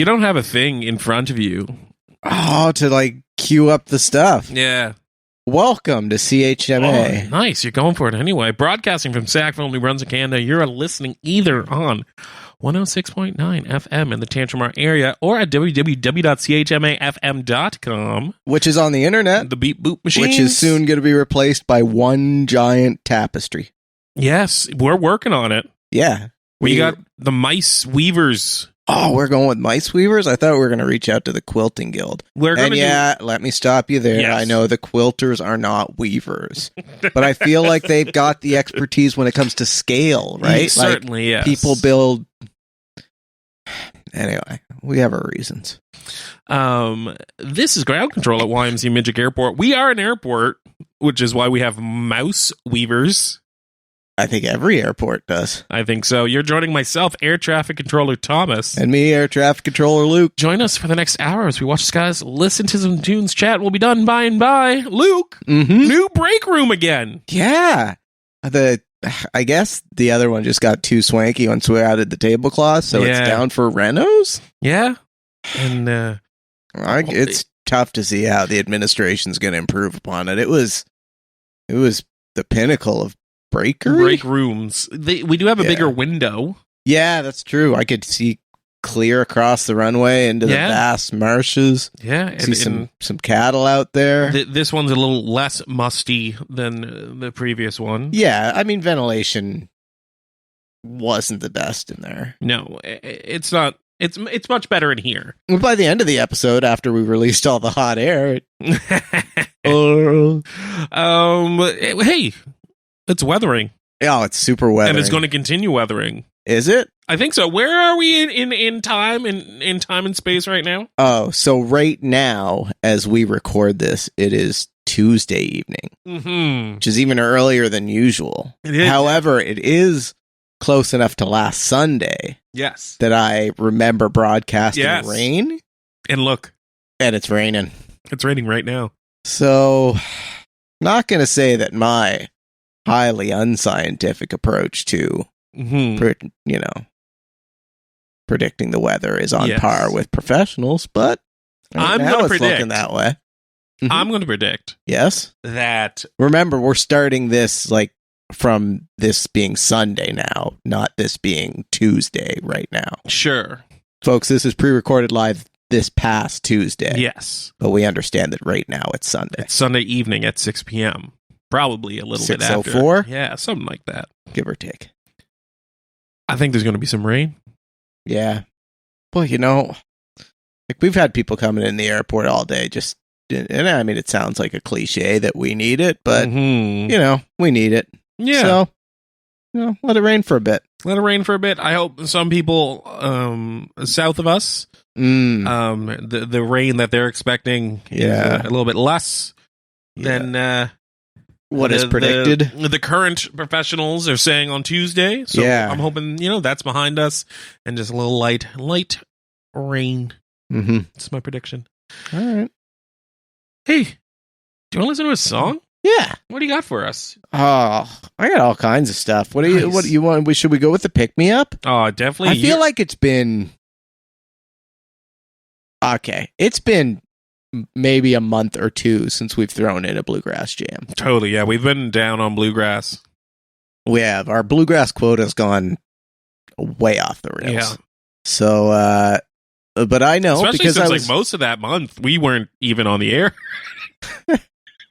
You don't have a thing in front of you. Oh, to like queue up the stuff. Yeah. Welcome to CHMA. Oh, nice. You're going for it anyway. Broadcasting from Sackville, New Brunswick, Canada. You're listening either on 106.9 FM in the Tantramar area or at www.chmafm.com. Which is on the internet. The beep boop machine. Which is soon going to be replaced by one giant tapestry. Yes, we're working on it. Yeah. We got the mice weavers. Oh, we're going with mice weavers? I thought we were going to reach out to the quilting guild. Let me stop you there. Yes. I know the quilters are not weavers, but I feel like they've got the expertise when it comes to scale, right? Certainly, yes. People build... Anyway, we have our reasons. This is ground control at YMC Midgic Airport. We are an airport, which is why we have mouse weavers. I think every airport does. I think so. You're joining myself, Air Traffic Controller Thomas. And me, Air Traffic Controller Luke. Join us for the next hour as we watch skies, listen to some tunes, chat. We'll be done by and by. Luke, new break room again. Yeah. I guess the other one just got too swanky once we added the tablecloth, so it's down for renos? Yeah. And it's tough to see how the administration's going to improve upon it. It was the pinnacle of break rooms. We do have a bigger window. Yeah, that's true. I could see clear across the runway into the vast marshes. Yeah, and see some cattle out there. This one's a little less musty than the previous one. Yeah, I mean ventilation wasn't the best in there. No, it's not. It's much better in here. By the end of the episode, after we released all the hot air, hey. It's weathering. Oh, it's super weathering. And it's going to continue weathering. Is it? I think so. Where are we in time in time and space right now? Oh, so right now, as we record this, it is Tuesday evening, which is even earlier than usual. It is. However, it is close enough to last Sunday. Yes. That I remember broadcasting rain. And look. And it's raining. It's raining right now. So, not going to say that my highly unscientific approach to, predicting the weather is on par with professionals, but I'm going to predict looking that way. I'm going to predict, that remember we're starting this from this being Sunday now, not this being Tuesday right now. Sure, folks, this is pre-recorded live this past Tuesday. Yes, but we understand that right now it's Sunday. It's Sunday evening at 6 p.m. Probably a little bit after. 6:04? Yeah, something like that. Give or take. I think there's going to be some rain. Yeah. Well, we've had people coming in the airport all day and I mean, it sounds like a cliche that we need it, but, we need it. Yeah. So, let it rain for a bit. Let it rain for a bit. I hope some people south of us, the rain that they're expecting is a little bit less than what is predicted. The current professionals are saying on Tuesday. So I'm hoping, that's behind us and just a little light rain. That's my prediction. All right. Hey, do you want to listen to a song? Yeah. What do you got for us? Oh, I got all kinds of stuff. What do you want? Should we go with the pick me up? Oh, definitely. I feel like it's been okay. It's been maybe a month or two since we've thrown in a bluegrass jam. Totally, yeah. We've been down on bluegrass. We have. Our bluegrass quota's gone way off the rails. Yeah. So, but I know, especially because since most of that month we weren't even on the air.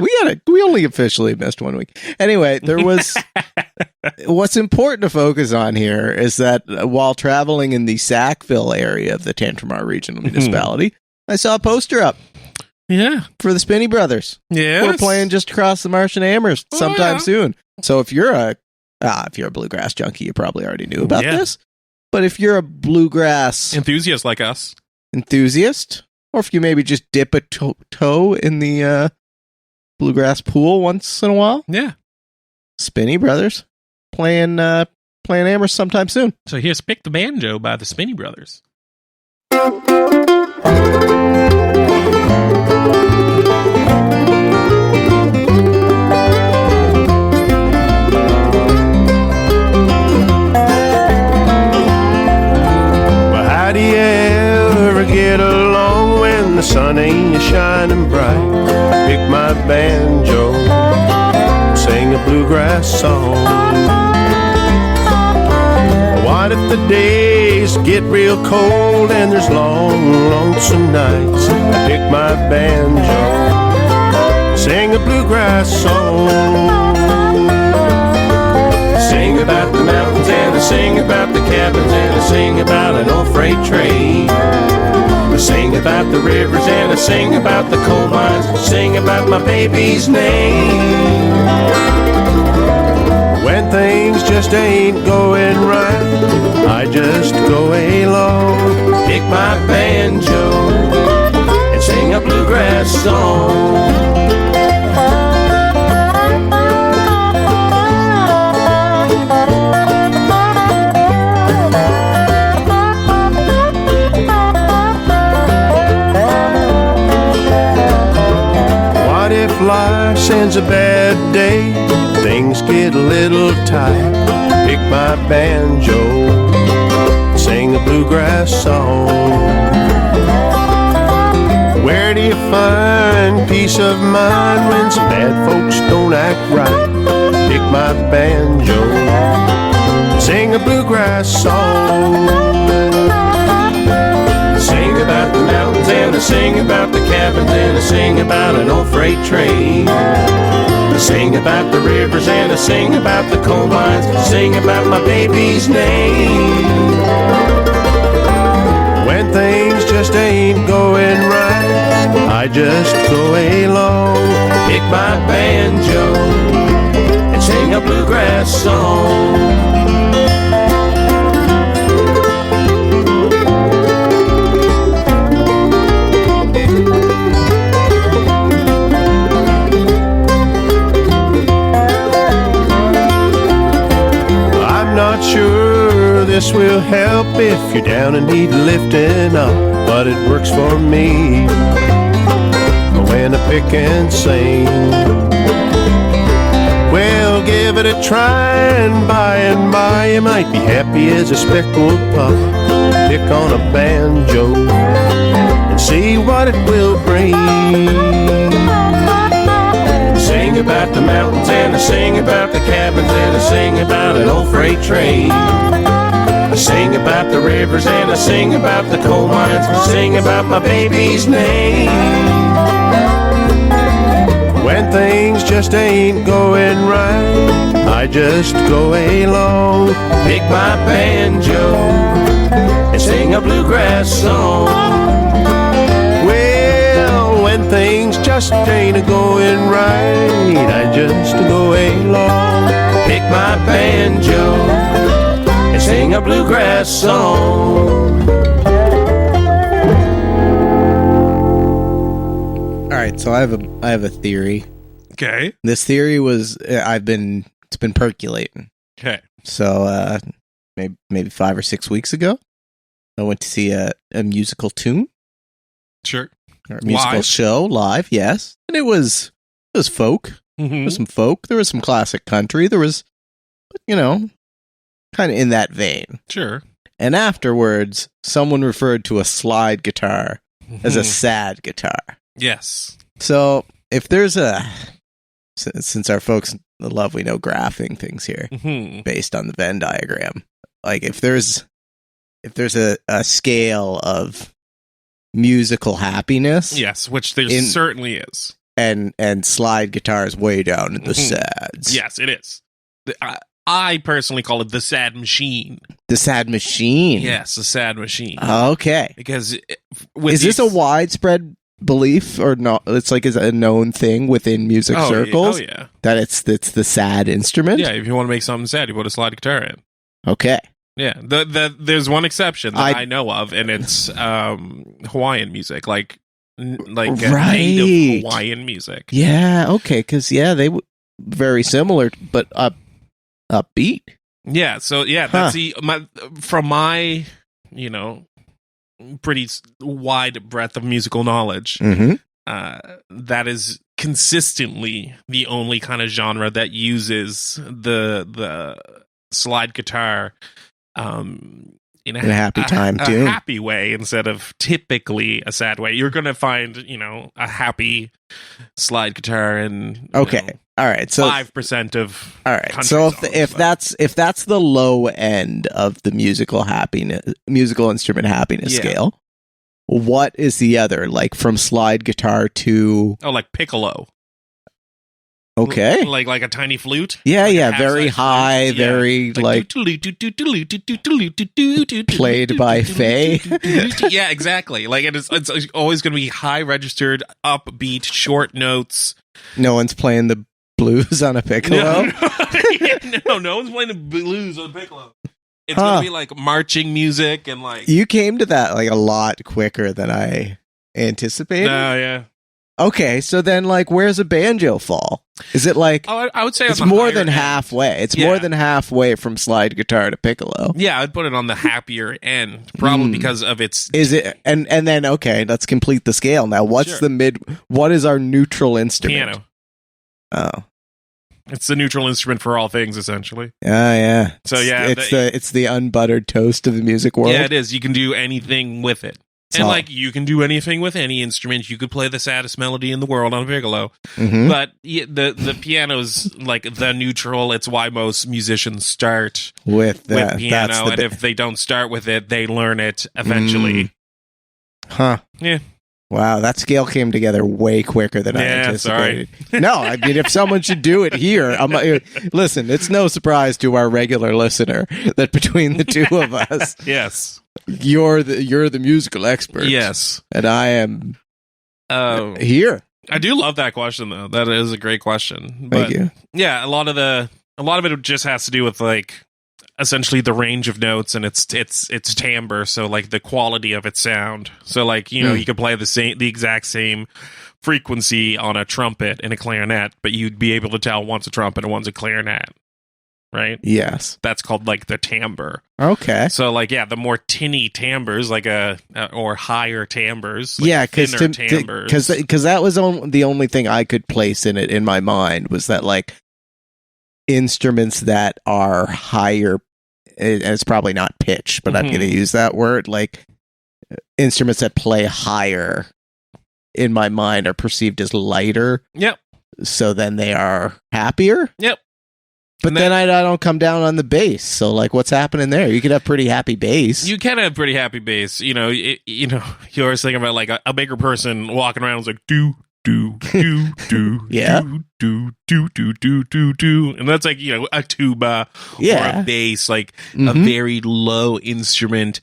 We only officially missed 1 week. Anyway, there was what's important to focus on here is that while traveling in the Sackville area of the Tantramar Regional Municipality, I saw a poster up. Yeah. For the Spinney Brothers. Yeah. We're playing just across the Marsh and Amherst sometime soon. So if you're a bluegrass junkie, you probably already knew about this. But if you're a bluegrass enthusiast like us, or if you maybe just dip a toe in the bluegrass pool once in a while, Spinney Brothers playing Amherst sometime soon. So here's Pick the Banjo by the Spinney Brothers. How do you ever sun ain't shining bright, pick my banjo, sing a bluegrass song. What if the days get real cold and there's long, lonesome nights? I pick my banjo, sing a bluegrass song. Sing about the mountains and I sing about the cabins and I sing about an old freight train. I sing about the rivers and I sing about the coal mines, sing about my baby's name. When things just ain't going right, I just go along, pick my banjo, and sing a bluegrass song. What if life sends a bad day, things get a little tight, pick my banjo, sing a bluegrass song. Where do you find peace of mind when some bad folks don't act right? Pick my banjo, sing a bluegrass song. Sing about the mountains and I sing about the cabins and I sing about an old freight train. I sing about the rivers and I sing about the coal mines, sing about my baby's name. When things just ain't going right, I just go along, pick my banjo, and sing a bluegrass song. Not sure this will help if you're down and need lifting up, but it works for me when I pick and sing. Well, give it a try and by you might be happy as a speckled pup. Pick on a banjo and see what it will bring. Sing about the mountains and I sing about the cabins and I sing about an old freight train. I sing about the rivers and I sing about the coal mines, I sing about my baby's name. When things just ain't going right, I just go along, pick my banjo, and sing a bluegrass song. When things just ain't a-going right, I just go along, pick my banjo, and sing a bluegrass song. All right, so I have a theory. Okay. This theory was it's been percolating. Okay. So maybe 5 or 6 weeks ago, I went to see a musical tune. Sure. Or a musical show live, yes. And it was folk. Mm-hmm. There was some folk. There was some classic country. There was, kind of in that vein. Sure. And afterwards, someone referred to a slide guitar as a sad guitar. Yes. So if there's since our folks love, we know graphing things here based on the Venn diagram. Like if there's a scale of musical happiness, yes, which there certainly is, and slide guitars way down in the sads. Yes, it is. I personally call it the sad machine. The sad machine. Yes, the sad machine. Okay, because is this a widespread belief or not? It's like is a known thing within music circles. Yeah, that it's the sad instrument. Yeah, if you want to make something sad, you put a slide guitar in. Okay. Yeah, there's one exception that I know of, and it's Hawaiian music, like native Hawaiian music. Yeah, okay, because they were very similar, but upbeat. Yeah, so that's from my pretty wide breadth of musical knowledge. That is consistently the only kind of genre that uses the slide guitar in a happy time tune. A happy way instead of typically a sad way. You're going to find, a happy slide guitar and okay. All right. So 5% of all right. So if that's the low end of the musical instrument happiness scale, what is the other, like from slide guitar to like piccolo? Okay. Like a tiny flute? Yeah, like very high, flute. very like played by Faye. Yeah, exactly. Like it's always going to be high registered, upbeat, short notes. No one's playing the blues on a piccolo. No one's playing the blues on a piccolo. It's going to be like marching music and like... You came to that like a lot quicker than I anticipated. No, yeah. Okay, so then, like, where's a banjo fall? Is it like... Oh, I would say it's more than halfway. It's more than halfway from slide guitar to piccolo. Yeah, I'd put it on the happier end, probably because of its... Is it... And then, okay, let's complete the scale now. What's what is our neutral instrument? Piano. Oh. It's the neutral instrument for all things, essentially. Yeah. So, yeah. It's the unbuttered toast of the music world. Yeah, it is. You can do anything with it. And, like, you can do anything with any instrument. You could play the saddest melody in the world on a piccolo. Mm-hmm. But the piano's, like, the neutral. It's why most musicians start with piano. And if they don't start with it, they learn it eventually. Huh. Yeah. Wow, that scale came together way quicker than I anticipated. Sorry. No, I mean, if someone should do it here, listen, it's no surprise to our regular listener that between the two of us... Yes. You're the musical expert. Yes. And I am here. I do love that question though. That is a great question. Thank you. Yeah, a lot of it just has to do with like essentially the range of notes and its timbre, so like the quality of its sound. So like, you could play the exact same frequency on a trumpet and a clarinet, but you'd be able to tell one's a trumpet and one's a clarinet. Right? Yes. That's called like the timbre. Okay. So like, yeah, the more tinny timbres, like or higher timbres. Like yeah, because that was the only thing I could place in it in my mind was that like instruments that are higher, and it's probably not pitch, but I'm going to use that word, like instruments that play higher in my mind are perceived as lighter. Yep. So then they are happier. Yep. But then I don't come down on the bass. So, like, what's happening there? You could have pretty happy bass. You can have pretty happy bass. You're always thinking about, like, a bigger person walking around was like, do, yeah. do. And that's like, a tuba or a bass, like a very low instrument.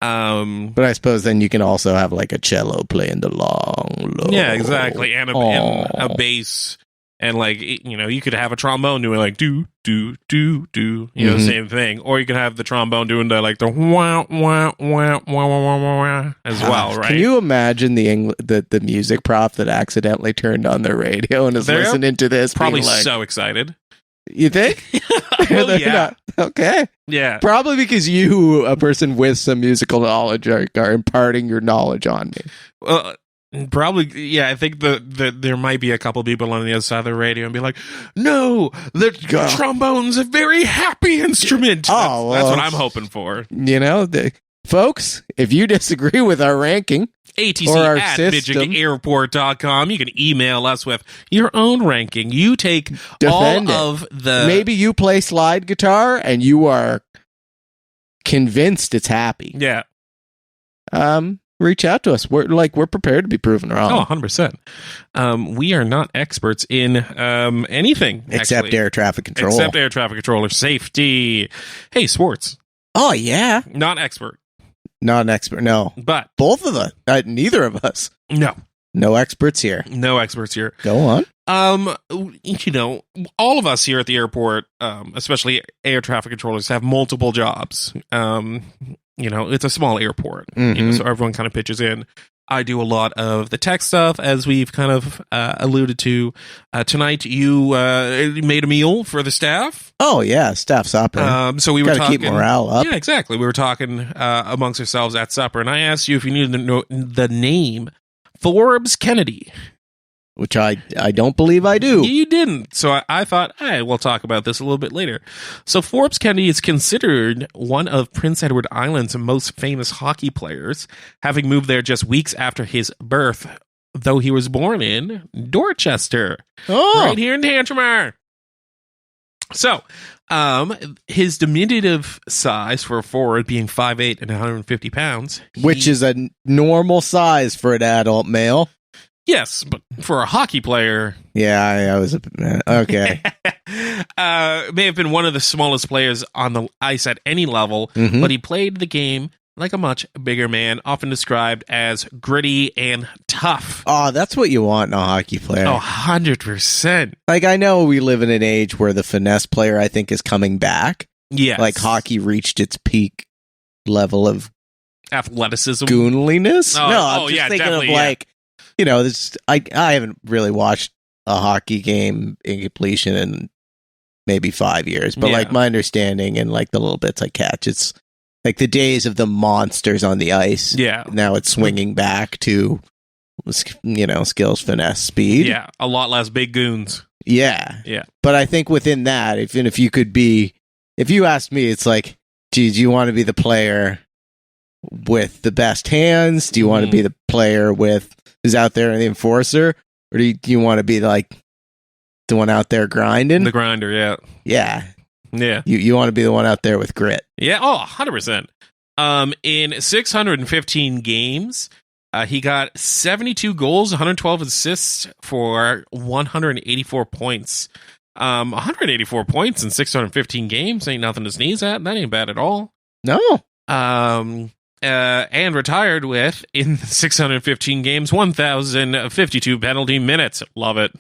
But I suppose then you can also have, like, a cello playing the long, low. Yeah, exactly. And a bass. And like, you could have a trombone doing like do, same thing. Or you could have the trombone doing the like the wah wah wah wah wah wah as well, right? Can you imagine the music prof that accidentally turned on their radio and is listening to this? Probably so excited. You think? Oh, yeah. Okay. Yeah. Probably because you, a person with some musical knowledge, are imparting your knowledge on me. Well, probably, yeah. I think there might be a couple people on the other side of the radio and be like, "No, the trombone's a very happy instrument." That's what I'm hoping for. Folks, if you disagree with our ranking, ATC at midgicairport.com. You can email us with your own ranking. You take of the... Maybe you play slide guitar and you are convinced it's happy. Yeah. Reach out to us. We're prepared to be proven wrong. Oh, 100%. We are not experts in anything. Except air traffic control. Except air traffic controller safety. Hey, sports. Oh, yeah. Not expert. Not an expert, no. But both of us, neither of us. No experts here. No experts here. Go on. All of us here at the airport, especially air traffic controllers, have multiple jobs. It's a small airport, so everyone kind of pitches in. I do a lot of the tech stuff, as we've kind of alluded to. Tonight, you made a meal for the staff. Oh, yeah, staff supper. So we were talking, keep morale up. Yeah, exactly. We were talking amongst ourselves at supper, and I asked you if you needed to know the name Forbes Kennedy. which I don't believe I do. You didn't. So I thought, hey, we'll talk about this a little bit later. So Forbes Kennedy is considered one of Prince Edward Island's most famous hockey players, having moved there just weeks after his birth, though he was born in Dorchester, right here in Tantramar. So, his diminutive size for a forward, being 5'8" and 150 pounds. Which is a normal size for an adult male. Yes, but for a hockey player... Yeah, I was... Okay. May have been one of the smallest players on the ice at any level, but he played the game like a much bigger man, often described as gritty and tough. Oh, that's what you want in a hockey player. Oh, 100%. Like, I know we live in an age where the finesse player, I think, is coming back. Yes. Like, hockey reached its peak level of athleticism. Goonliness? Oh, no, I'm just thinking definitely, of, like, you know, this. I haven't really watched a hockey game in completion in maybe 5 years, but, like, my understanding and, like, the little bits I catch, it's like the days of the monsters on the ice. Yeah. Now it's swinging back to, you know, skills, finesse, speed. Yeah. A lot less big goons. Yeah. Yeah. But I think within that, if you could be, if you asked me, it's like, geez, do you want to be the player with the best hands? Do you want to be the player with who's out there and the enforcer? Or do you want to be like the one out there grinding? The grinder, yeah. Yeah. Yeah. You want to be the one out there with grit. Yeah. Oh, 100%. In 615 games, he got 72 goals, 112 assists for 184 points. 184 points in 615 games ain't nothing to sneeze at. That ain't bad at all. No. And retired with, in 615 games, 1,052 penalty minutes. Love it.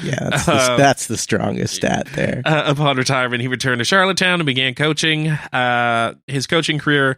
Yeah, that's the strongest stat there. Upon retirement, he returned to Charlottetown and began coaching. His coaching career,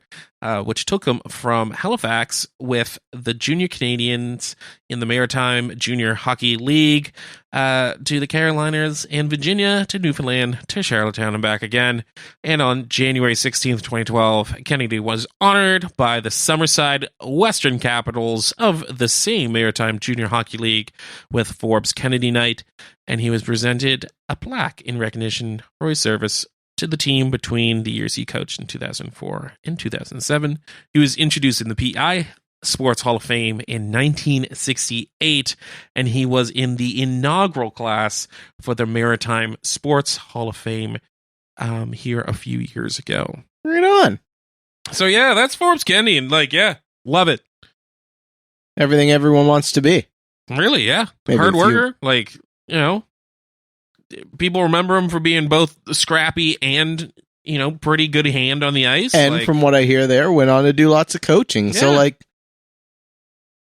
which took him from Halifax with the Junior Canadians in the Maritime Junior Hockey League, to the Carolinas and Virginia, to Newfoundland, to Charlottetown and back again. And on January 16th, 2012, Kennedy was honored by the Summerside Western Capitals of the same Maritime Junior Hockey League with Forbes Kennedy Night, and he was presented a plaque in recognition for his service to the team between the years he coached in 2004 and 2007. He was introduced in the PI Sports Hall of Fame in 1968, and he was in the inaugural class for the Maritime Sports Hall of Fame here a few years ago. Right on. So yeah, that's Forbes Kennedy, and like, yeah, love it. Everything everyone wants to be. Really, yeah. Maybe Hard worker, like, you know, people remember him for being both scrappy and, you know, pretty good hand on the ice. And like, from what I hear there, went on to do lots of coaching. So, Yeah. like,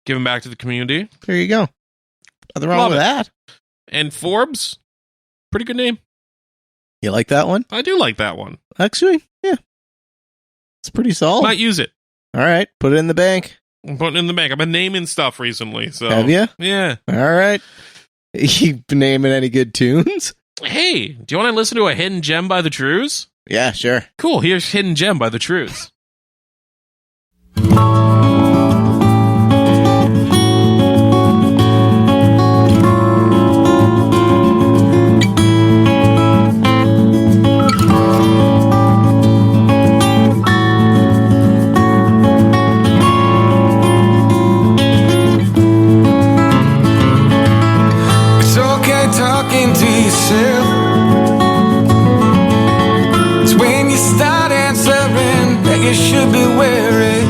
giving back to the community. there you go. Nothing wrong Love with it. that. And Forbes, pretty good name. You like that one? I do like that one. Actually, yeah. It's pretty solid. Might use it. All right. Put it in the bank. I'm putting it in the bank. I've been naming stuff recently. So Have you? Yeah. All right. You naming any good tunes? Hey, do you want to listen to a Hidden Gem by the Trues? Yeah, sure. Cool. Here's Hidden Gem by the Trues. It's okay talking to yourself. It's when you start answering that you should be wary.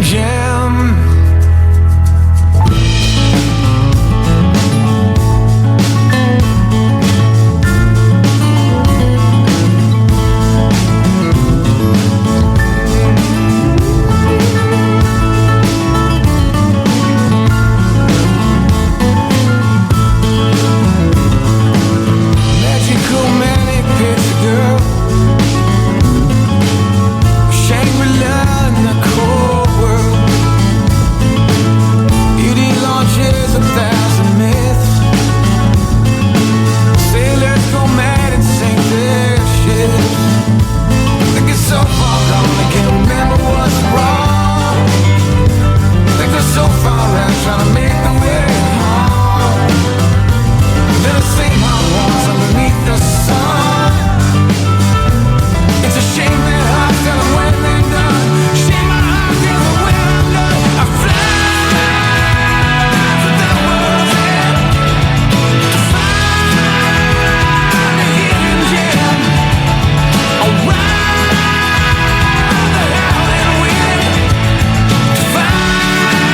hidden gem. Magical manic picture girl, Shangri-La in the cold world. Beauty launches 1,000 myths. Sailors go mad and sink their ships. Think it's so far gone they can't remember what's wrong. Think they're so far out trying to make their way home. They're the same hot ones underneath the sun. It's a shame that hearts tell them when they're done. Shame my heart tells them when I'm done. I fly to the world's end to find a hidden gem. Around the howling wind to find a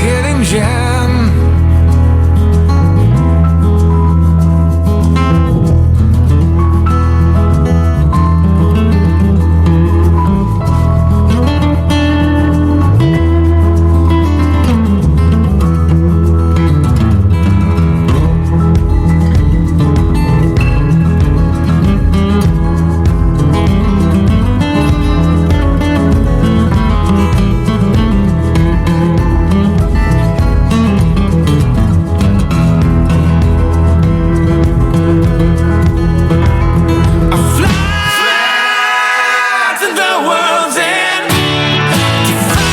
hidden gem. I fly to the world's end to find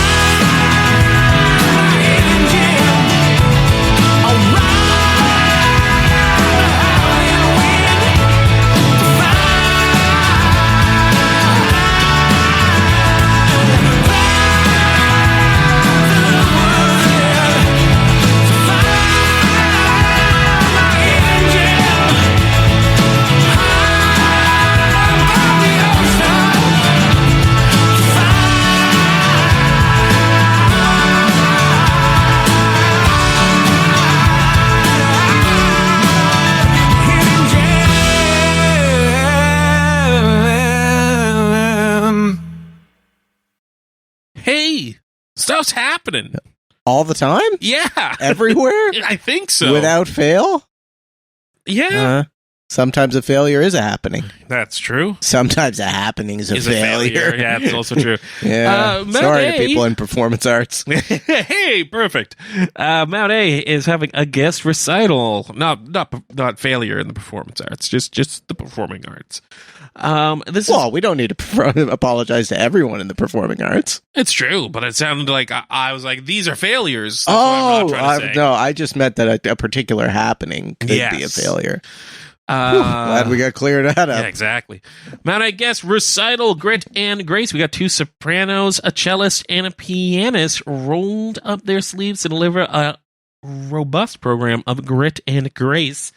a hidden gem. Around the howling wind to Hey, stuff's happening. All the time? Yeah. Everywhere? I think so. Without fail? Yeah. Sometimes a failure is a happening. That's true. Sometimes a happening is a Is failure. Yeah, it's also true. Yeah. Mount Sorry A- to people in performance arts. Hey, perfect. Mount A is having a guest recital. Not failure in the performance arts, just the performing arts. This Well, we don't need to apologize to everyone in the performing arts. it's true, but it sounded like I was like, these are failures. That's what I'm not trying to say. no, I just meant that a particular happening could be a Yes. failure. Glad we got cleared that up. Yeah, exactly. Mount A guest recital, Grit and Grace. We got 2 sopranos, a cellist, and a pianist rolled up their sleeves to deliver a robust program of Grit and Grace.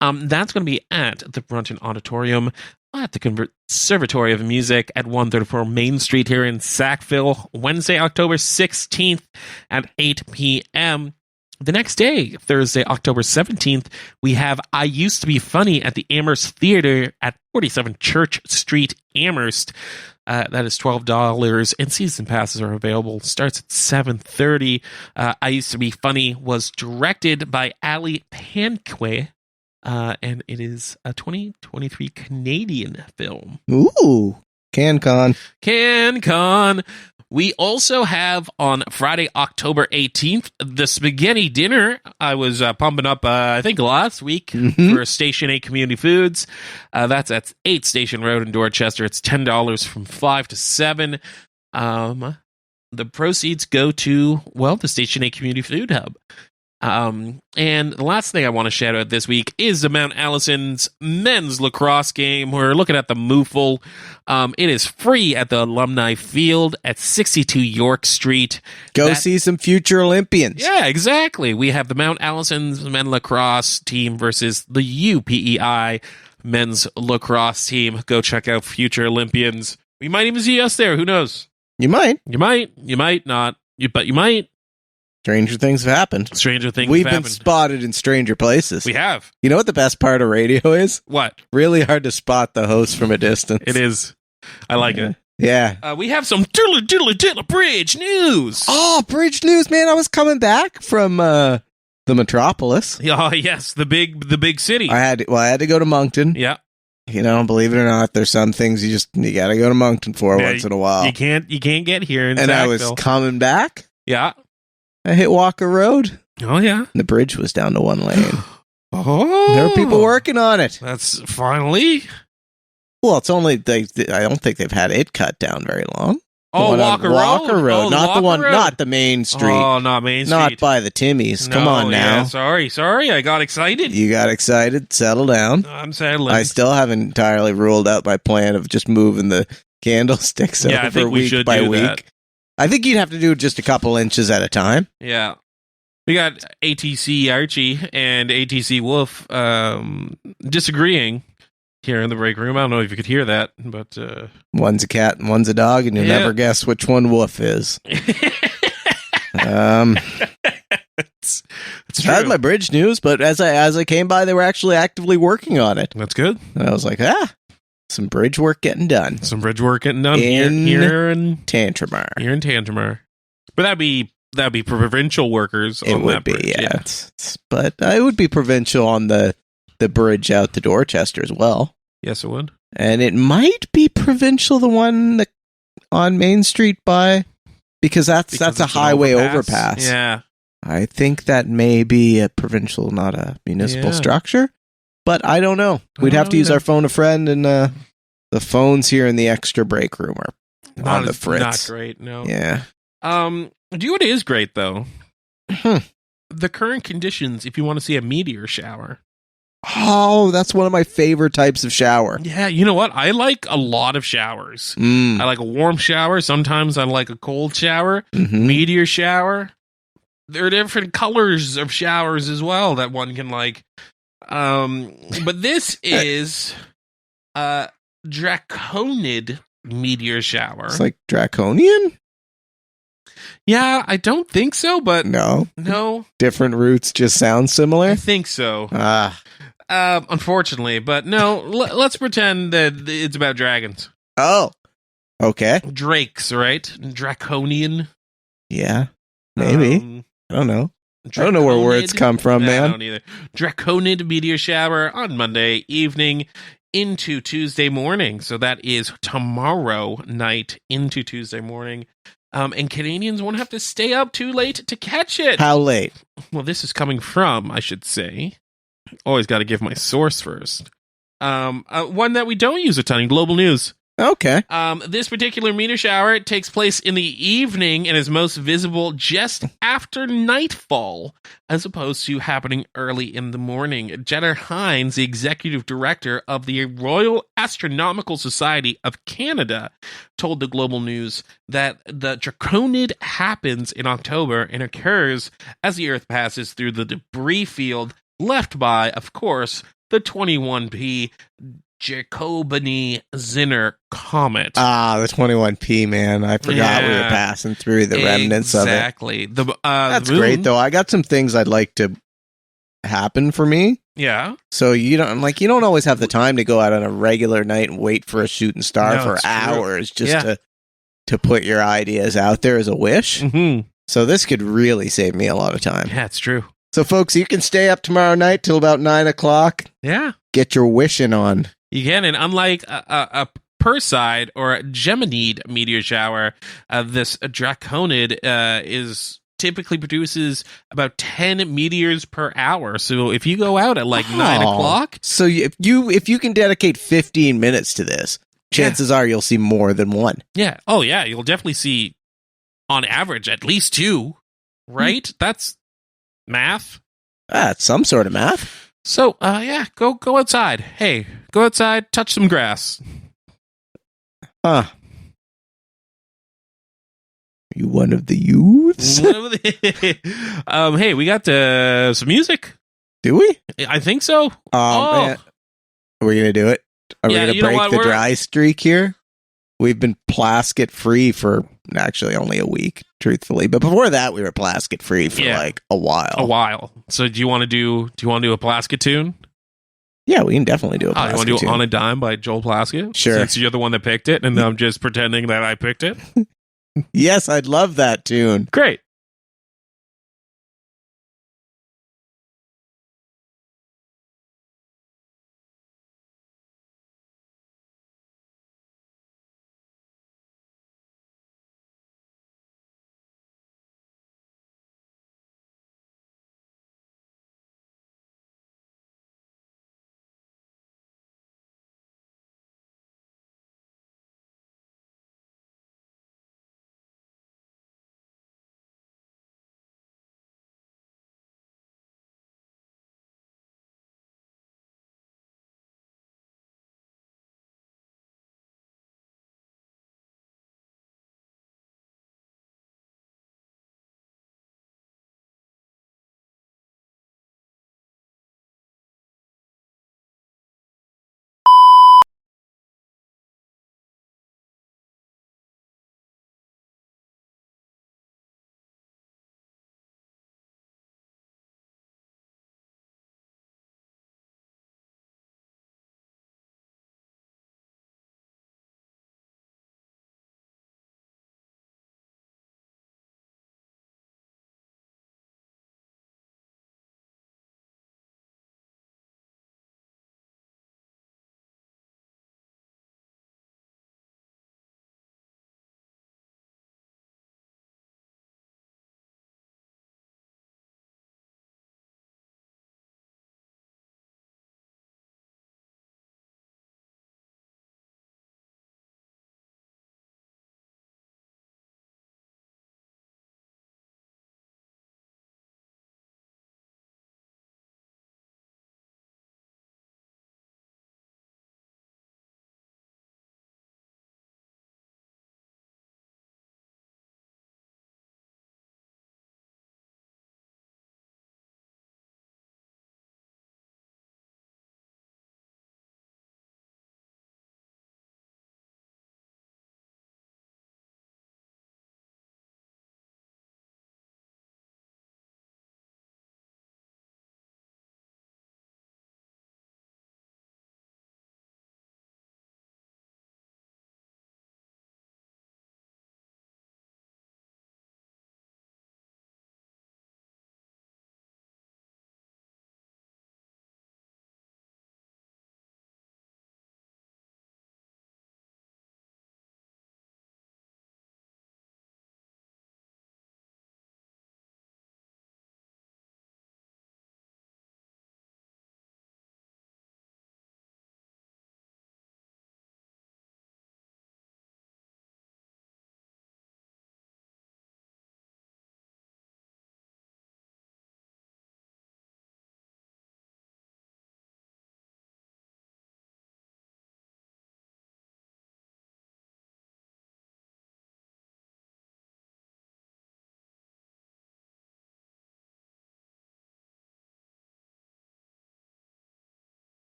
That's going to be at the Brunton Auditorium at the Conservatory of Music at 134 Main Street here in Sackville, Wednesday, October 16th at 8 p.m. The next day, Thursday, October 17th, we have I Used to Be Funny at the Amherst Theater at 47 Church Street, Amherst. That is $12, and season passes are available. Starts at 7:30. I Used to Be Funny was directed by Ali Panque, and it is a 2023 Canadian film. Ooh, CanCon. CanCon. We also have on Friday, October 18th, the Spaghetti Dinner. I was pumping up, I think, last week for Station 8 Community Foods. That's at 8 Station Road in Dorchester. It's $10 from 5 to 7. The proceeds go to, well, the Station 8 Community Food Hub. And the last thing I want to shout out this week is the Mount Allison's men's lacrosse game. We're looking at the Moofle. It is free at the Alumni Field at 62 York Street. Go see some future Olympians. Yeah, exactly. We have the Mount Allison's men lacrosse team versus the UPEI men's lacrosse team. Go check out future Olympians. We might even see us there. Who knows? You might. You might not. But you might. Stranger things have happened. Stranger things We've have been happened. spotted in stranger places. We have. You know what the best part of radio is? What? Really hard to spot the host from a distance. It is. I like it. Yeah. We have some diddle bridge news. Oh, bridge news, man. I was coming back from the metropolis. Oh, yes. The big city. I had to go to Moncton. Yeah. You know, believe it or not, there's some things you got to go to Moncton for once in a while. You can't get here in and Sackville. I was coming back. Yeah. I hit Walker Road. Oh, yeah. And the bridge was down to one lane. Oh. There were people working on it. That's finally. Well, it's only, I don't think they've had it cut down very long. Oh, Walker Road? Walker Road. Oh, Not the one, Road? not the main street. Oh, not Main Street. Not by the Timmies. Come on now. Yeah, sorry. I got excited. You got excited. Settle down. I'm settling. I still haven't entirely ruled out my plan of just moving the candlesticks Yeah, I over think we week should by do week. that. I think you'd have to do just a couple inches at a time. Yeah. We got ATC Archie and ATC Wolf disagreeing here in the break room. I don't know if you could hear that, but One's a cat and one's a dog, and you'll Yeah. never guess which one Wolf is. it's That's true. my bridge news, but as I came by, they were actually actively working on it. That's good. And I was like, some bridge work getting done. Some bridge work getting done In here in Tantramar. Tantramar. But that'd be provincial workers It on would that be, bridge. yeah. But I would be provincial on the bridge out to Dorchester as well. Yes, it would. And it might be provincial, the one on Main Street because that's Because a it's an highway overpass. Yeah. I think that may be a provincial, not a municipal Yeah. structure. But I don't know. We'd don't have to know use either. our phone a friend, and the phones here in the extra break room are on the fritz. Not great, no. Yeah. Do you know what is great, though? Hmm. The current conditions, if you want to see a meteor shower. Oh, that's one of my favorite types of shower. Yeah, you know what? I like a lot of showers. Mm. I like a warm shower. Sometimes I like a cold shower. Mhm. Meteor shower. There are different colors of showers as well that one can like. But this is a draconid meteor shower. It's like draconian? Yeah, I don't think so, but No. no, Different roots just sound I similar? think so. Ah. Unfortunately, but no, let's pretend that it's about dragons. Oh. Okay. Drakes, right? Draconian. Yeah. Maybe. I don't know. I don't know where words come from, I man. don't either. Draconid meteor shower on Monday evening into Tuesday morning. So that is tomorrow night into Tuesday morning. And Canadians won't have to stay up too late to catch it. How late? Well, this is coming from, I should say. Always got to give my source first. One that we don't use a ton in Global News. Okay. This particular meteor shower takes place in the evening and is most visible just after nightfall, as opposed to happening early in the morning. Jenner Hines, the executive director of the Royal Astronomical Society of Canada, told the Global News that the Draconid happens in October and occurs as the Earth passes through the debris field left by, of course, the 21P Jacobini-Zinner comet. The 21P, man. I forgot we were Yeah. passing through the remnants of it. Exactly. That's the moon- great, though. I got some things I'd like to happen for me. Yeah. So you don't always have the time to go out on a regular night and wait for a shooting star No, for it's true. hours just Yeah. to put your ideas out there as a wish. Mm-hmm. So this could really save me a lot of time. Yeah, it's true. So folks, you can stay up tomorrow night till about 9:00. Yeah. Get your wishing on. You can, and unlike a Perseid or a Geminid meteor shower, this Draconid is typically produces about 10 meteors per hour. So if you go out at like 9:00, So if you can dedicate 15 minutes to this, chances are you'll see more than one. yeah, oh yeah, you'll definitely see on average at least 2, right? That's math. It's some sort of math. So yeah, go outside. Hey, go outside, touch some grass. Huh. Are you one of the youths? Hey, we got some music. Do we? I think so. Man. Are we going to do it? Are we Yeah, going you to know break what? the We're- dry streak here? We've been plasket free for actually only a week, truthfully. But before that, we were plasket free for like a while. A while. So do you want to do a Plaskett tune? Yeah, we can definitely do a You plasket want to do tune. On a Dime by Joel Plaskett? Sure. Since you're the one that picked it, and I'm just pretending that I picked it. Yes, I'd love that tune. Great.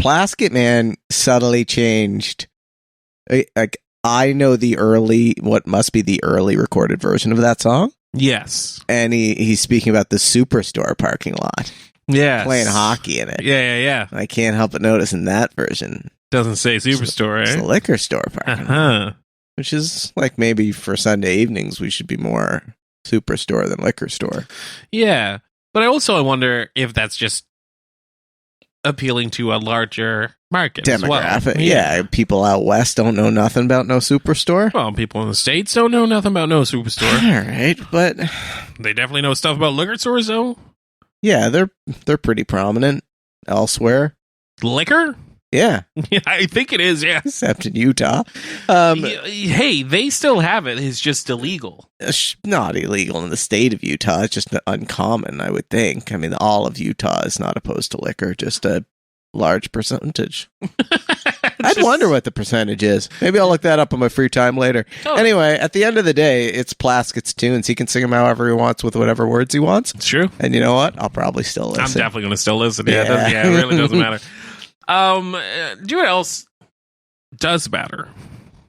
Plaskett, man, subtly changed. Like, I know what must be the early recorded version of that song. Yes. And he's speaking about the Superstore parking lot. Yes. Playing hockey in it. Yeah. I can't help but notice in that version. Doesn't say Superstore, It's eh? a liquor store parking lot. Uh-huh. Which is like maybe for Sunday evenings, we should be more Superstore than liquor store. Yeah. But I wonder if that's just appealing to a larger market as demographic. well. Yeah, people out west don't know nothing about no superstore. Well, people in the States don't know nothing about no superstore. All right, but They definitely know stuff about liquor stores, though. yeah, they're pretty prominent elsewhere. Liquor? Yeah, Yeah, I think it is, yeah. except in Utah. Hey, they still have it. It's just illegal. Not illegal in the state of Utah. It's just uncommon, I would think. I mean, all of Utah is not opposed to liquor, just a large percentage. I'd wonder what the percentage is. Maybe I'll look that up on my free time later. Oh. Anyway, at the end of the day, it's Plaskett's tunes. He can sing them however he wants with whatever words he wants. It's true. And you know what? I'll probably still listen. I'm definitely going to still listen. Yeah, Yeah. it really doesn't matter. Do you know what else does matter?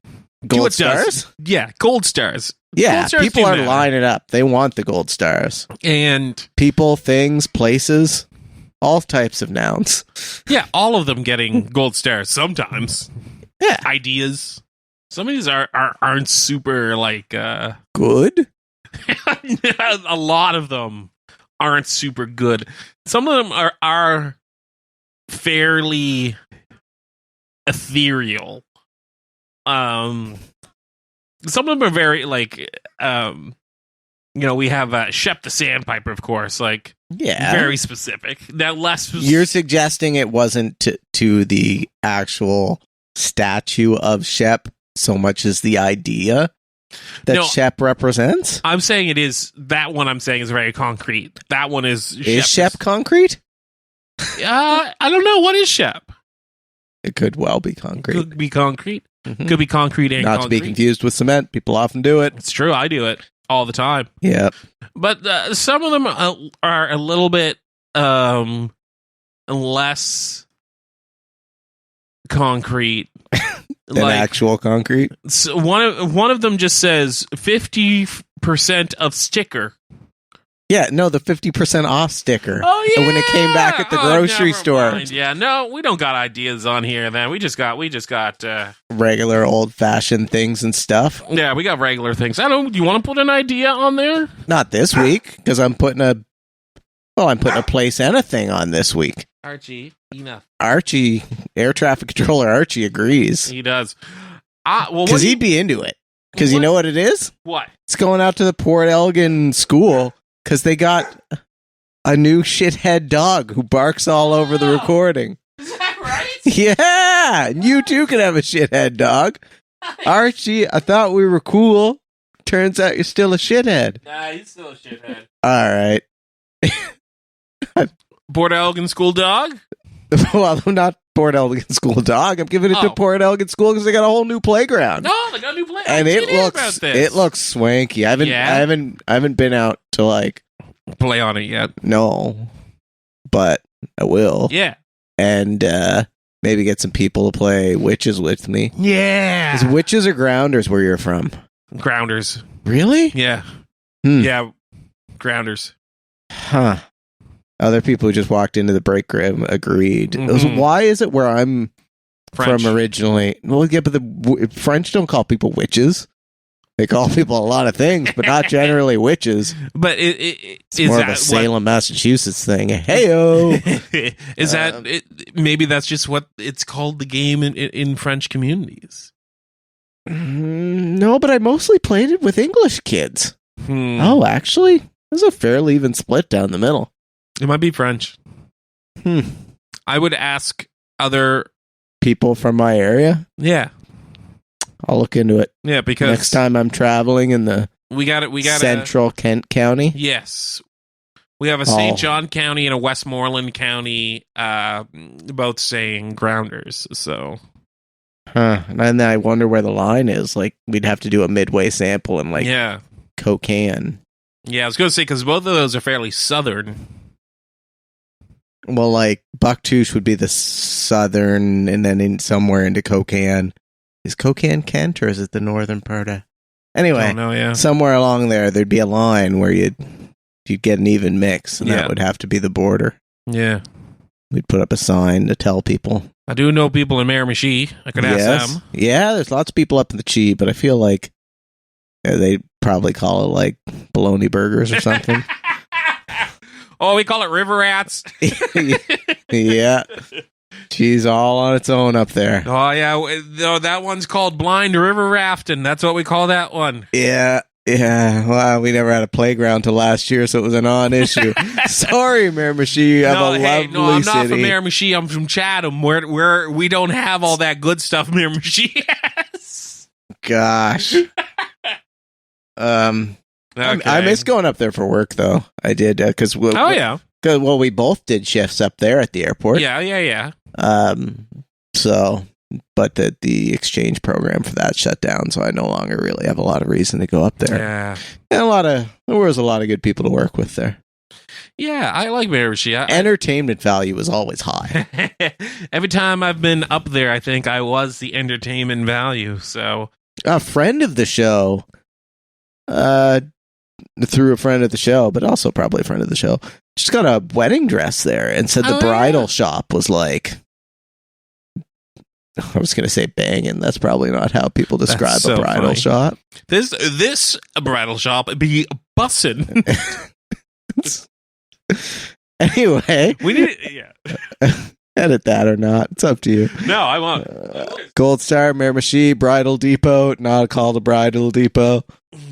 Do Gold what does- stars? Yeah, gold stars. Yeah, Gold stars people do are matter. lining up. They want the gold stars. And People, things, places, all types of nouns. yeah, all of them getting gold stars sometimes. Yeah. Ideas. Some of these aren't super like Good. a lot of them aren't super good. Some of them are fairly ethereal. Some of them are very like we have Shep the Sandpiper, of course, like Yeah. very specific. Now less You're suggesting it wasn't to the actual statue of Shep so much as the idea that No. Shep represents? I'm saying it is that one. I'm saying is very concrete. That one is Is Shep concrete? I don't know. What is Shep? It could well be concrete. Could be concrete. Mhm. Could be concrete and Not concrete. to be confused with cement. People often do it. It's true. I do it all the time. Yeah. But some of them are a little bit less concrete. Than actual concrete. So one of them just says 50% of sticker. Yeah, no, the 50% off sticker. Oh yeah, When it came back at the grocery never store. mind. Yeah, no, we don't got ideas on here. Then we just got. Regular old fashioned things and stuff. Yeah, we got regular things. I don't. Do you want to put an idea on there? Not this week, because I'm putting a place and a thing on this week. Archie, enough. Archie, air traffic controller Archie agrees. He does. Well, Because he'd be into it. Because you What? know what it is? what? It's going out to the Port Elgin school because they got a new shithead dog who barks all over the recording. Is that right? Yeah, and you too can have a shithead dog. Archie, I thought we were cool. Turns out you're still a shithead. Nah, he's still a shithead. All right. Port Elgin school dog. Well, I'm not Port Elgin school dog. I'm giving it to Oh. Port Elgin school because they got a whole new playground. No, they got a new play. And about it looks swanky. I haven't been out to like play on it yet. no, but I will. Yeah. And maybe get some people to play witches with me. Yeah. Is witches or grounders where you're from? Grounders. Really? Yeah. Hmm. Yeah. Grounders. Huh. Other people who just walked into the break room agreed. Mhm. Why is it where I'm French. from originally? Well, yeah, but the French don't call people witches. They call people a lot of things, but not generally witches. But It's is more that of a Salem, Massachusetts thing. Heyo. is that maybe that's just what it's called the game in French communities? No, but I mostly played it with English kids. Hmm. Oh, actually, there's a fairly even split down the middle. It might be French. Hmm. I would ask other. People from my area. Yeah. I'll look into it Yeah, because next time I'm traveling in the we got it. central Kent County. Yes. We have a St. Oh. John County and a Westmoreland County, both saying grounders. So Huh. And then I wonder where the line is. Like, we'd have to do a midway sample in, like, yeah, Cocan. I was going to say because both of those are fairly southern. Well, like, Bucktooth would be the southern, and then in somewhere into Cocan. Is Cocan Kent, or is it the northern part of... Anyway, Oh no, yeah, somewhere along there, there'd be a line where you'd get an even mix, and Yeah. that would have to be the border. yeah. We'd put up a sign to tell people. I do know people in Miramichi. I could ask them. Yeah, there's lots of people up in the Chi, but I feel like they probably call it like bologna burgers or something. Oh, we call it river rats. Yeah. She's all on its own up there. Oh, yeah. That one's called Blind River Rafting. That's what we call that one. Yeah. Well, we never had a playground till last year, so it was a non-issue. Sorry, Miramichi. You have a lovely I'm not city. from Miramichi. I'm from Chatham, where we don't have all that good stuff Miramichi has. Gosh. Okay. I miss going up there for work, though. I did, because we both did shifts up there at the airport. Yeah. So, but the exchange program for that shut down, so I no longer really have a lot of reason to go up there. Yeah. And there was a lot of good people to work with there. Yeah, I like Miramichi. Entertainment value was always high. Every time I've been up there, I think I was the entertainment value. So a friend of the show, through a friend of the show, but also probably a friend of the show, just got a wedding dress there and said the bridal shop was like, I was going to say banging. That's probably not how people describe a bridal shop. This bridal shop be bussin'. Anyway, we need edit that or not. It's up to you. No, I won't. Gold Star, Miramichi, Bridal Depot, not called a Bridal Depot.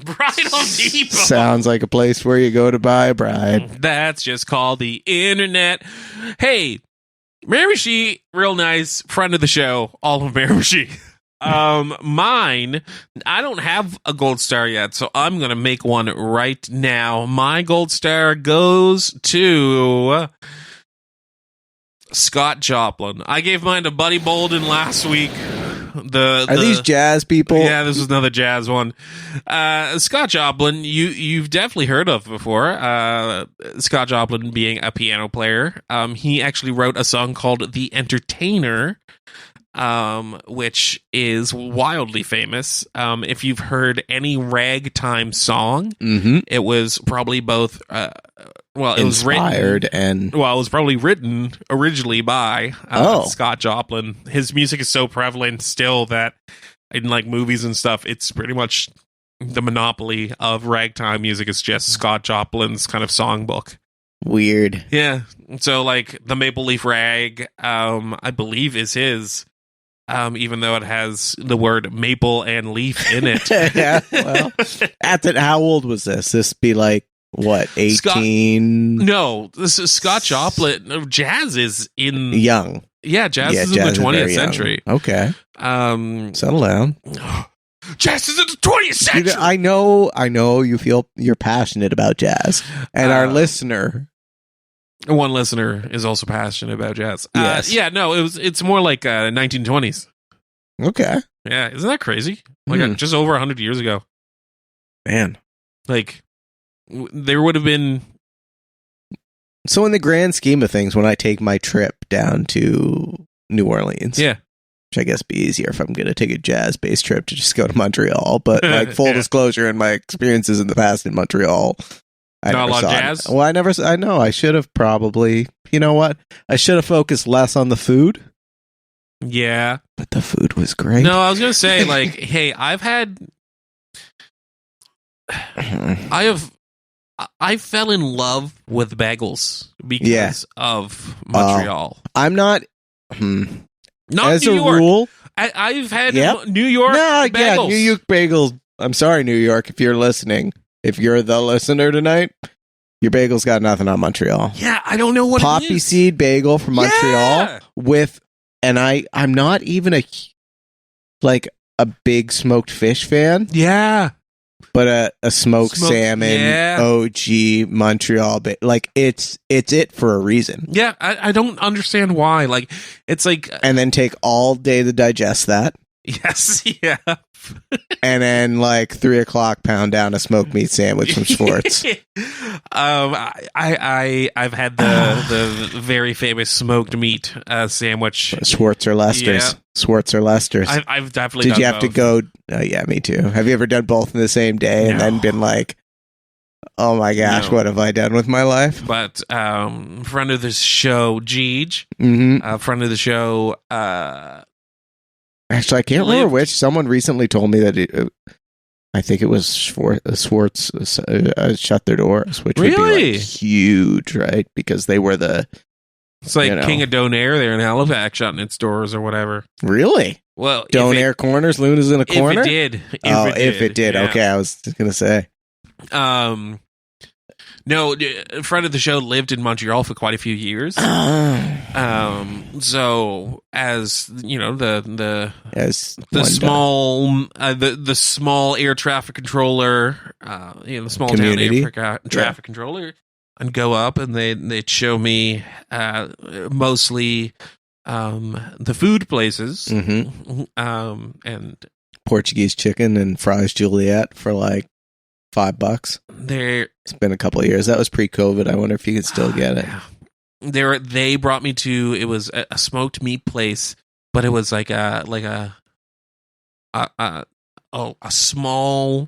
Bridal Depot sounds like a place where you go to buy a bride. That's just called the internet. Hey, Miramichi, real nice, friend of the show, all of Miramichi. Mine, I don't have a gold star yet, so I'm gonna make one right now. My gold star goes to Scott Joplin. I gave mine to Buddy Bolden last week. Are these jazz people? Yeah, this is another jazz one. Scott Joplin, you've definitely heard of before. Scott Joplin being a piano player. He actually wrote a song called "The Entertainer," which is wildly famous. If you've heard any ragtime song, it was probably both. It was inspired and it was probably written originally by Scott Joplin. His music is so prevalent still that in like movies and stuff, it's pretty much the monopoly of ragtime music is just Scott Joplin's kind of songbook. Weird. Yeah. So like the Maple Leaf Rag, I believe is his. Even though it has the word maple and leaf in it. Yeah. Well, how old was this? This be like what, 18? No, this is Scott Joplin. No, jazz is in young. Yeah, jazz is in the 20th century. Okay. Settle down. Jazz is in the 20th century. I know you feel you're passionate about jazz. And our one listener is also passionate about jazz. Yes. It's more like 1920s. Okay. Yeah, isn't that crazy? Like just over 100 years ago. Man. Like there would have been. So in the grand scheme of things, when I take my trip down to New Orleans, yeah, which I guess be easier if I'm going to take a jazz-based trip to just go to Montreal, but like full disclosure, in my experiences in the past in Montreal, not a lot of jazz. Well, I know I should have probably. You know what? I should have focused less on the food. Yeah, but the food was great. No, I was going to say like, hey, I fell in love with bagels because of Montreal. I'm not. Not as New a York. Rule. I've had New York. bagels. Yeah, New York bagels. I'm sorry, New York, if you're listening. If you're the listener tonight, your bagels got nothing on Montreal. Yeah, I don't know what Poppy it is. seed bagel from Montreal with, and I'm not even a big smoked fish fan. Yeah. But a smoked salmon, OG Montreal, it's it for a reason. Yeah, I don't understand why. Like, it's like, and then take all day to digest that. Yes, yeah. And then 3:00 pound down a smoked meat sandwich from Schwartz. I've had the very famous smoked meat sandwich. Schwartz or Lester's. Yeah. Schwartz or Lester's. I've definitely. Did you have both. to go? Yeah, me too. Have you ever done both in the same day and then been like, "Oh my gosh, what have I done with my life?" But friend of the show, Jeej, friend of the show. Actually, I can't remember which. Someone recently told me that I think it was Schwartz shut their doors, which would be huge, right? Because they were the It's like You know. King of Donair there in Halifax shutting its doors or whatever. Really? Well, Donair Corners, Luna's in a corner? If it did. If it did. Yeah. Okay, I was going to say. No, a friend of the show lived in Montreal for quite a few years. So as you know, the small air traffic controller, the small Community. town air traffic controller, and go up, and they'd show me mostly the food places, and Portuguese chicken and fries Juliet for like $5. It's been a couple of years. That was pre-COVID. I wonder if you could still get it. They brought me to, it was a smoked meat place, but it was like a small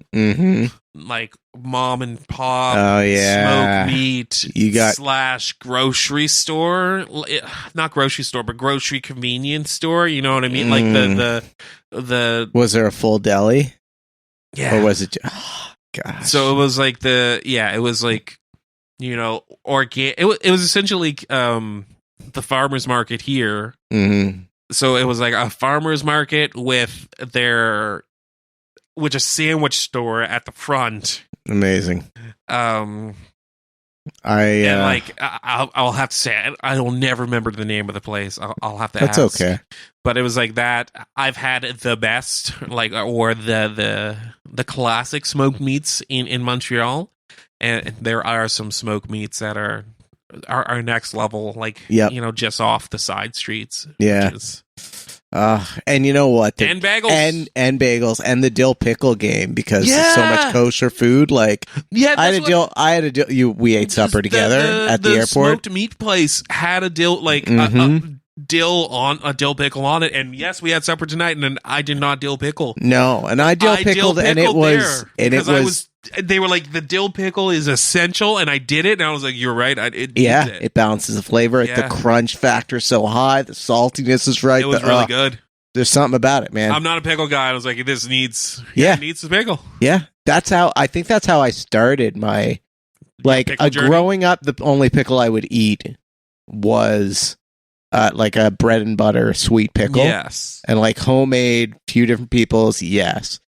like mom and pop smoked meat / grocery store, not grocery store, but grocery convenience store. You know what I mean? Like the was there a full deli? Yeah. Or was it? Gosh. So it was like it was like, organic. It was essentially the farmer's market here. So it was like a farmer's market with a sandwich store at the front. Amazing. And like I'll have to say I will never remember the name of the place. I'll have to. That's ask. okay. But it was like that. I've had the best, like, or the classic smoked meats in Montreal, and there are some smoked meats that are next level, like just off the side streets. Yeah. And you know what? And bagels. And bagels and the dill pickle game, because there's so much kosher food. Like, we ate supper together at the airport. Smoked meat place had a dill, like a dill pickle on it, and yes, we had supper tonight, and I did not dill pickle. No, and I dill pickled, and it was, they were like, the dill pickle is essential, and I did it, and I was like, you're right. It balances the flavor. The crunch factor is so high. The saltiness is right. It was really good. There's something about it, man. I'm not a pickle guy. I was like, this needs the pickle. Yeah, I think that's how I started my, like, growing up. The only pickle I would eat was like a bread and butter sweet pickle. Yes. And like homemade, few different people's. Yes.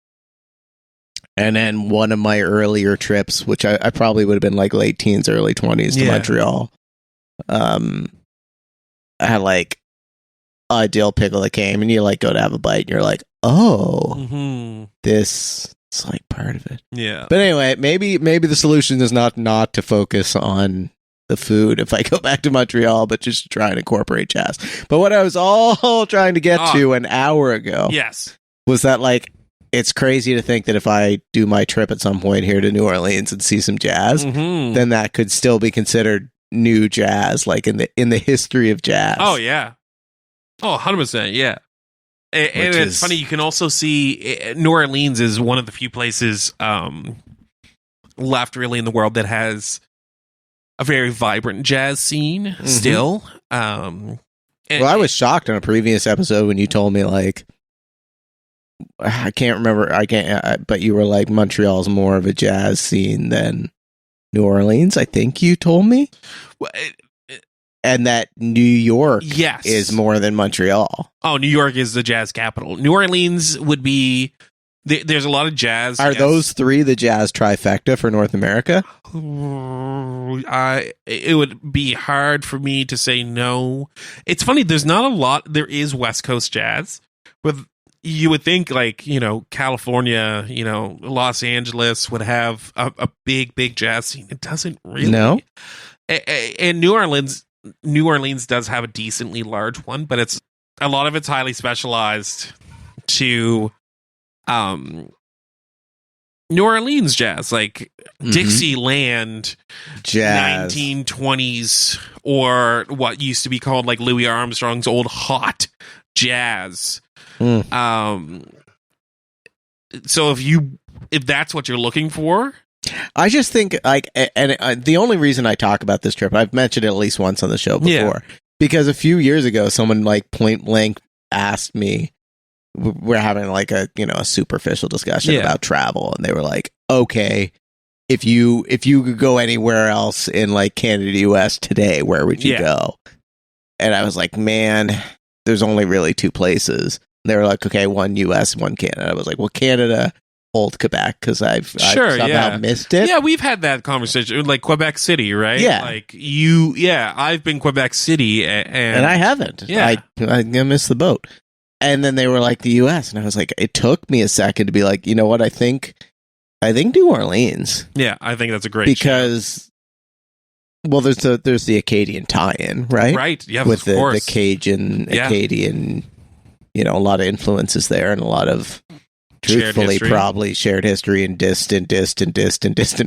And then one of my earlier trips, which I probably would have been like late teens, early 20s to Montreal. I had like a dill pickle that came, and you like go to have a bite, and you're like, oh, this is like part of it. Yeah. But anyway, maybe the solution is not to focus on the food if I go back to Montreal, but just to try and incorporate jazz. But what I was all trying to get to an hour ago, was that, like, it's crazy to think that if I do my trip at some point here to New Orleans and see some jazz, then that could still be considered new jazz, like in the history of jazz. Oh yeah. Oh, 100%. Yeah. And it's funny, you can also see New Orleans is one of the few places left really in the world that has a very vibrant jazz scene still. Well, I was shocked on a previous episode when you told me, like, I can't remember, but you were like, Montreal's more of a jazz scene than New Orleans, I think you told me. Well, and that New York is more than Montreal. Oh, New York is the jazz capital. New Orleans would be... There's a lot of jazz. Are those three the jazz trifecta for North America? It would be hard for me to say no. It's funny, there's not a lot. There is West Coast jazz, but you would think, like, California, Los Angeles would have a big jazz scene. It doesn't really. No. And New Orleans does have a decently large one, but a lot of it's highly specialized to New Orleans jazz, like Dixieland jazz, 1920s, or what used to be called like Louis Armstrong's old hot jazz. So if that's what you're looking for, I just think, like, and the only reason I talk about this trip, I've mentioned it at least once on the show before, because a few years ago, someone like point blank asked me, we're having like a superficial discussion about travel, and they were like, okay, if you could go anywhere else in like Canada, US today, where would you go? And I was like, man, there's only really two places. They were like, okay, one US, one Canada. I was like, well, Canada hold Quebec because I've somehow missed it. Yeah, we've had that conversation, like Quebec City, right? Yeah. Like I've been Quebec City and I haven't. Yeah. I missed the boat. And then they were like the US, and I was like, it took me a second to be like, you know what, I think New Orleans. Yeah, I think that's a great because well, there's the Acadian tie-in, right? Right. Yeah, with of course. the Cajun Acadian, a lot of influences there, and a lot of truthfully probably shared history and distant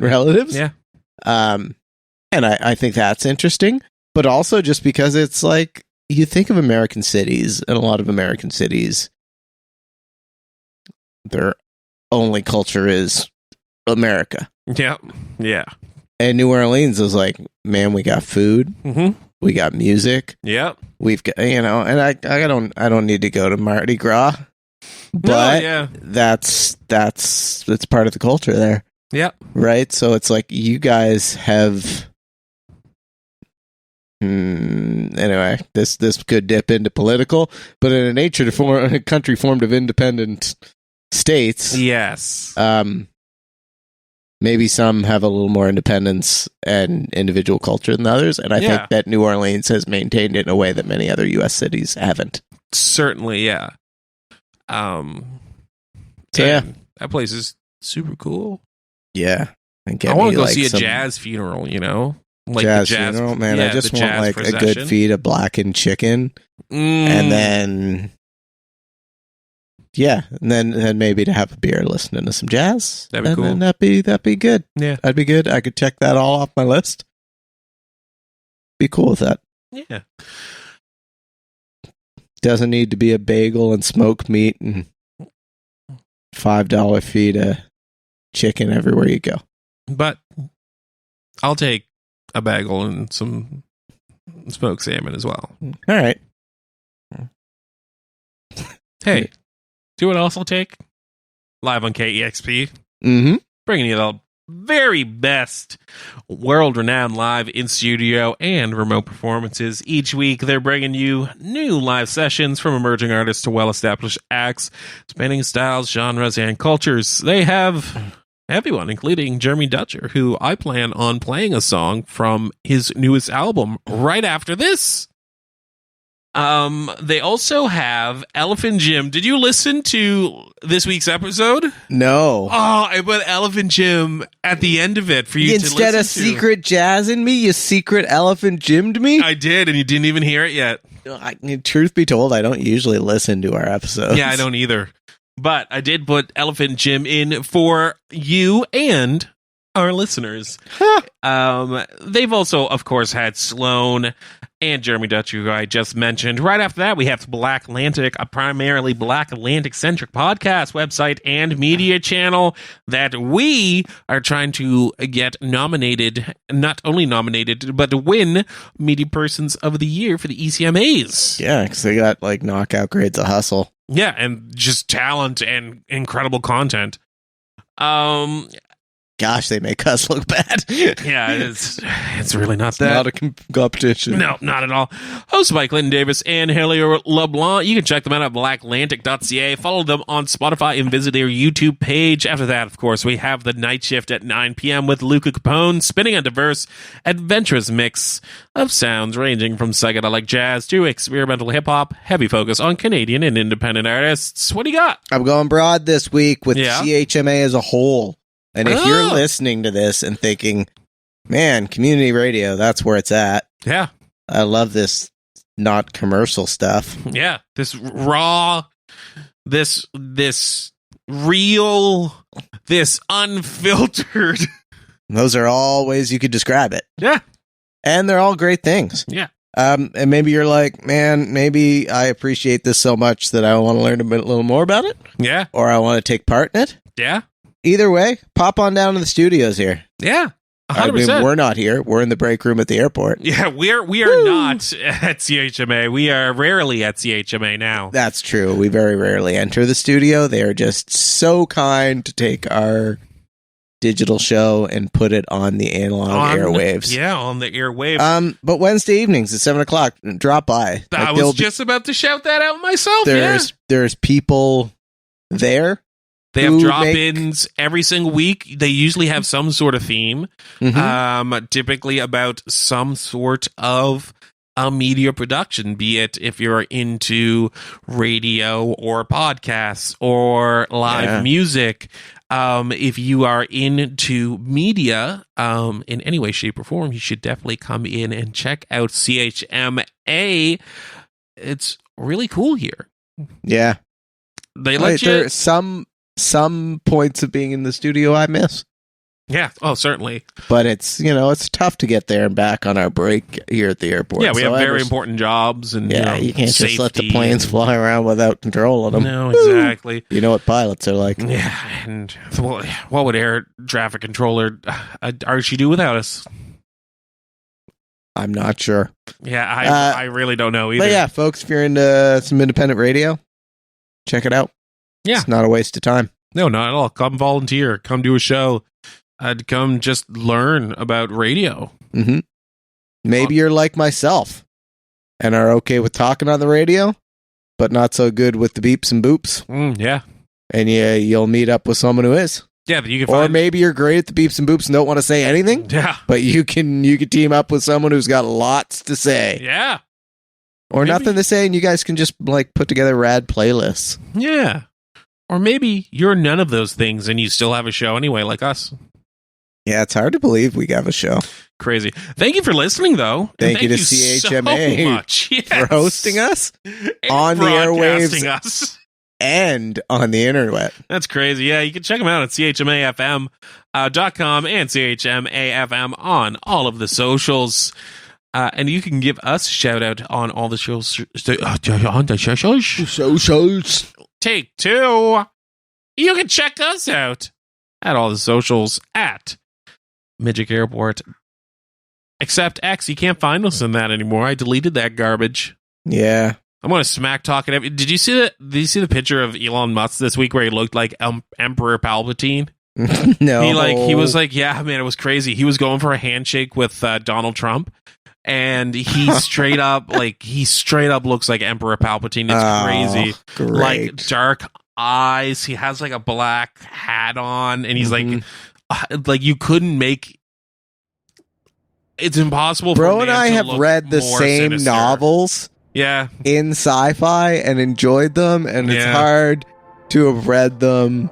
relatives. Yeah. And I think that's interesting, but also just because it's like, you think of American cities, and a lot of American cities, their only culture is America. Yeah. Yeah. And New Orleans is like, man, we got food, we got music, we've got, and I don't need to go to Mardi Gras, but that's part of the culture there. Yeah. Right. So it's like, you guys have. Anyway, this could dip into political, but in a country formed of independent states, yes, maybe some have a little more independence and individual culture than others, and I think that New Orleans has maintained it in a way that many other U.S. cities haven't. Certainly, yeah. That place is super cool. Yeah, I want to go see a jazz funeral. Like jazz funeral, man. I just want like a good feed of blackened chicken, and then and then maybe to have a beer, listening to some jazz. That'd be cool. And that'd be good. Yeah, that'd be good. I could check that all off my list. Be cool with that. Yeah. Doesn't need to be a bagel and smoked meat and $5 feed of chicken everywhere you go. But I'll take a bagel and some smoked salmon as well. All right. Hey, do you know what else I'll take? Live on KEXP. Bringing you the very best world-renowned live in-studio and remote performances. Each week, they're bringing you new live sessions from emerging artists to well-established acts, spanning styles, genres, and cultures. They have everyone, including Jeremy Dutcher, who I plan on playing a song from his newest album right after this. They also have Elephant Jim. Did you listen to this week's episode? No. Oh, I put Elephant Jim at the end of it for you to listen to. Instead of secret jazzing me, you secret Elephant Jim'd me? I did, and you didn't even hear it yet. Truth be told, I don't usually listen to our episodes. Yeah, I don't either. But I did put Elephant Jim in for you and our listeners. They've also, of course, had Sloan and Jeremy Dutcher, who I just mentioned. Right after that, we have Black Atlantic, a primarily Black Atlantic-centric podcast, website, and media channel that we are trying to get nominated, not only nominated, but to win Media Persons of the Year for the ECMAs. Yeah, because they got like knockout grades of hustle. Yeah, and just talent and incredible content. Gosh, they make us look bad. Yeah, it's really not that. Not a competition. No, not at all. Hosted by Clinton Davis and Helio LeBlanc. You can check them out at blackatlantic.ca. Follow them on Spotify and visit their YouTube page. After that, of course, we have The Night Shift at 9 p.m. with Luca Capone, spinning a diverse, adventurous mix of sounds ranging from psychedelic jazz to experimental hip-hop, heavy focus on Canadian and independent artists. What do you got? I'm going broad this week with CHMA as a whole. And if you're listening to this and thinking, man, community radio, that's where it's at. Yeah. I love this not commercial stuff. Yeah. This raw, this real, this unfiltered. Those are all ways you could describe it. Yeah. And they're all great things. Yeah. And maybe you're like, man, maybe I appreciate this so much that I want to learn a little more about it. Yeah. Or I want to take part in it. Yeah. Either way, pop on down to the studios here. Yeah, 100%. I mean, we're not here. We're in the break room at the airport. Yeah, we are not at CHMA. We are rarely at CHMA now. That's true. We very rarely enter the studio. They are just so kind to take our digital show and put it on the analog airwaves. Yeah, on the airwaves. But Wednesday evenings at 7:00, drop by. I was just about to shout that out myself. There's people there. They have drop-ins every single week. They usually have some sort of theme, typically about some sort of a media production, be it if you're into radio or podcasts or live music. If you are into media in any way, shape, or form, you should definitely come in and check out CHMA. It's really cool here. Yeah. They let you... There's some points of being in the studio I miss. Yeah. Oh, certainly. But it's, it's tough to get there and back on our break here at the airport. Yeah, we have very important jobs and, you can't safety just let the planes fly around without control of them. No, exactly. You know what pilots are like. Yeah, and what would air traffic controller Archie do without us? I'm not sure. Yeah, I really don't know either. But yeah, folks, if you're into some independent radio, check it out. Yeah. It's not a waste of time. No, not at all. Come volunteer. Come do a show. Come just learn about radio. Mm-hmm. Maybe you're like myself and are okay with talking on the radio, but not so good with the beeps and boops. Yeah. And you'll meet up with someone who is. Yeah, you can Or maybe you're great at the beeps and boops and don't want to say anything. Yeah. But you can team up with someone who's got lots to say. Yeah. Or nothing to say, and you guys can just put together rad playlists. Yeah. Or maybe you're none of those things and you still have a show anyway, like us. Yeah, it's hard to believe we have a show. Crazy. Thank you for listening, though. Thank you to CHMA so much. Yes. For hosting us on the airwaves and on the internet. That's crazy. Yeah, you can check them out at chmafm.com and chmafm on all of the socials. And you can give us a shout out on all the shows. On the socials. Take 2. You can check us out at all the socials at Midgic Airport. Except X, you can't find us in that anymore. I deleted that garbage. Yeah. I'm going to smack talk it. Did you see the picture of Elon Musk this week where he looked like Emperor Palpatine? No. He was like, yeah, man, it was crazy. He was going for a handshake with Donald Trump. And he straight up looks like Emperor Palpatine. It's crazy. Great. Like dark eyes. He has like a black hat on, and he's like you couldn't make. It's impossible. Bro for and I have read the same sinister novels. Yeah, in sci-fi and enjoyed them, and it's hard to have read them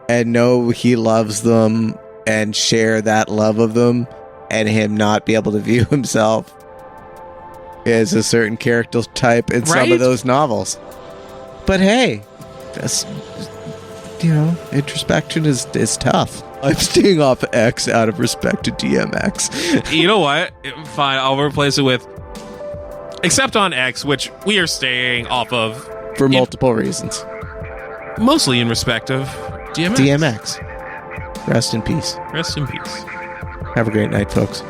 and know he loves them and share that love of them. And him not be able to view himself as a certain character type in some of those novels. But hey, that's, introspection is tough. I'm staying off X out of respect to DMX. You know what? Fine, I'll replace it with except on X, which we are staying off of. For multiple reasons. Mostly in respect of DMX. DMX. Rest in peace. Rest in peace. Have a great night, folks.